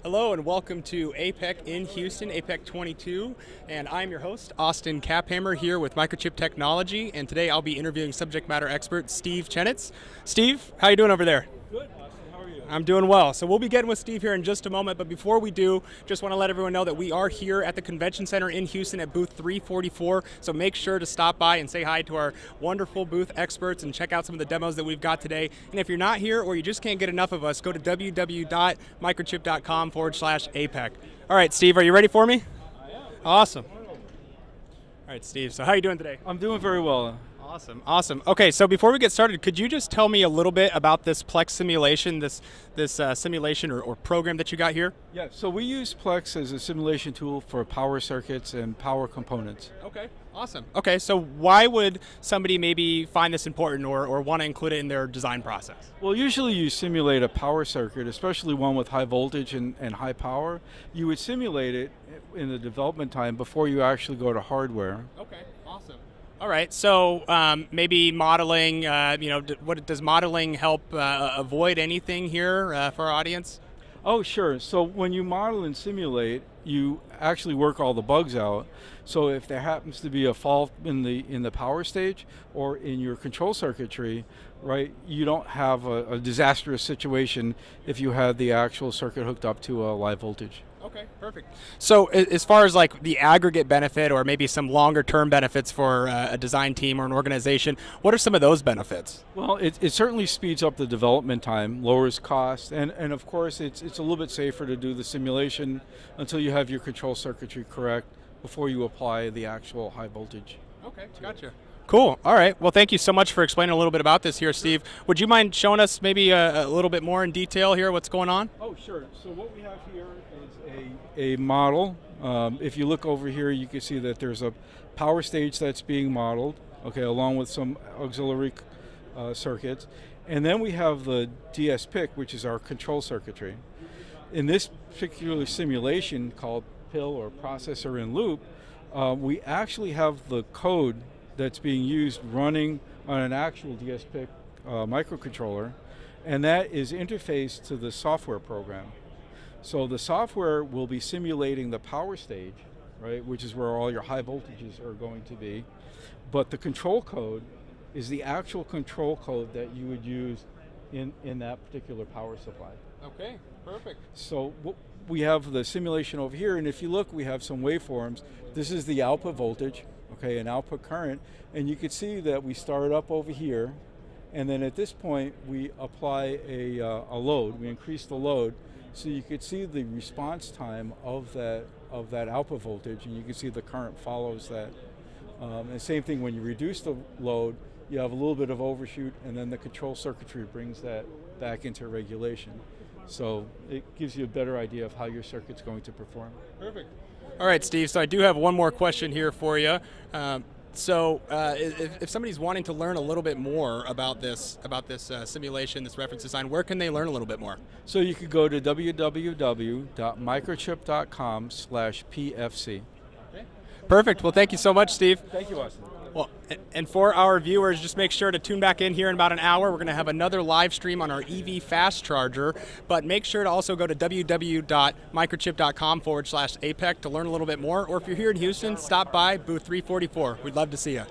Hello and welcome to APEC in Houston, APEC 22, and I'm your host, Austin Caphammer, here with Microchip Technology, and today I'll be interviewing subject matter expert Steve Chenitz. Steve, how you doing over there? Good, Austin. How are you? I'm doing well. So we'll be getting with Steve here in just a moment, but before we do, just want to let everyone know that we are here at the Convention Center in Houston at booth 344, so make sure to stop by and say hi to our wonderful booth experts and check out some of the demos that we've got today. And if you're not here or you just can't get enough of us, go to www.microchip.com/APEC. All right, Steve, are you ready for me? I am. Awesome. All right, Steve, so how are you doing today? I'm doing very well. Awesome. Okay, so before we get started, could you just tell me a little bit about this Plex simulation, this simulation or program that you got here? Yeah, so we use Plex as a simulation tool for power circuits and power components. Okay, awesome. Okay, so why would somebody maybe find this important or want to include it in their design process? Well, usually you simulate a power circuit, especially one with high voltage and high power. You would simulate it in the development time before you actually go to hardware. Okay, awesome. All right, so maybe modeling, does modeling help avoid anything here for our audience? Oh, sure. So when you model and simulate, you actually work all the bugs out. So if there happens to be a fault in the power stage or in your control circuitry, right, you don't have a disastrous situation if you had the actual circuit hooked up to a live voltage. Okay, perfect. So as far as like the aggregate benefit or maybe some longer term benefits for a design team or an organization, what are some of those benefits? Well, it certainly speeds up the development time, lowers costs, and of course it's a little bit safer to do the simulation until you have your control circuitry correct before you apply the actual high voltage. Okay, gotcha. Cool. All right. Well, thank you so much for explaining a little bit about this here, Steve. Would you mind showing us maybe a little bit more in detail here what's going on? Oh, sure. So what we have here is a model. If you look over here, you can see that there's a power stage that's being modeled, okay, along with some auxiliary circuits. And then we have the DSPIC, which is our control circuitry. In this particular simulation called PIL or processor in loop, we actually have the code that's being used running on an actual DSPIC microcontroller, and that is interfaced to the software program. So the software will be simulating the power stage, right, which is where all your high voltages are going to be, but the control code is the actual control code that you would use in that particular power supply. Okay, perfect. So we have the simulation over here, and if you look, we have some waveforms. This is the output voltage, okay, an output current, and you can see that we start up over here, and then at this point we apply a load. We increase the load, so you could see the response time of that output voltage, and you can see the current follows that. And same thing when you reduce the load, you have a little bit of overshoot, and then the control circuitry brings that back into regulation. So it gives you a better idea of how your circuit's going to perform. Perfect. All right, Steve, so I do have one more question here for you. If somebody's wanting to learn a little bit more about this simulation, this reference design, where can they learn a little bit more? So you could go to www.microchip.com/PFC. Okay. Perfect. Well, thank you so much, Steve. Thank you, Austin. Well, and for our viewers, just make sure to tune back in here in about an hour. We're going to have another live stream on our EV fast charger, but make sure to also go to www.microchip.com/APEC to learn a little bit more. Or if you're here in Houston, stop by booth 344. We'd love to see you.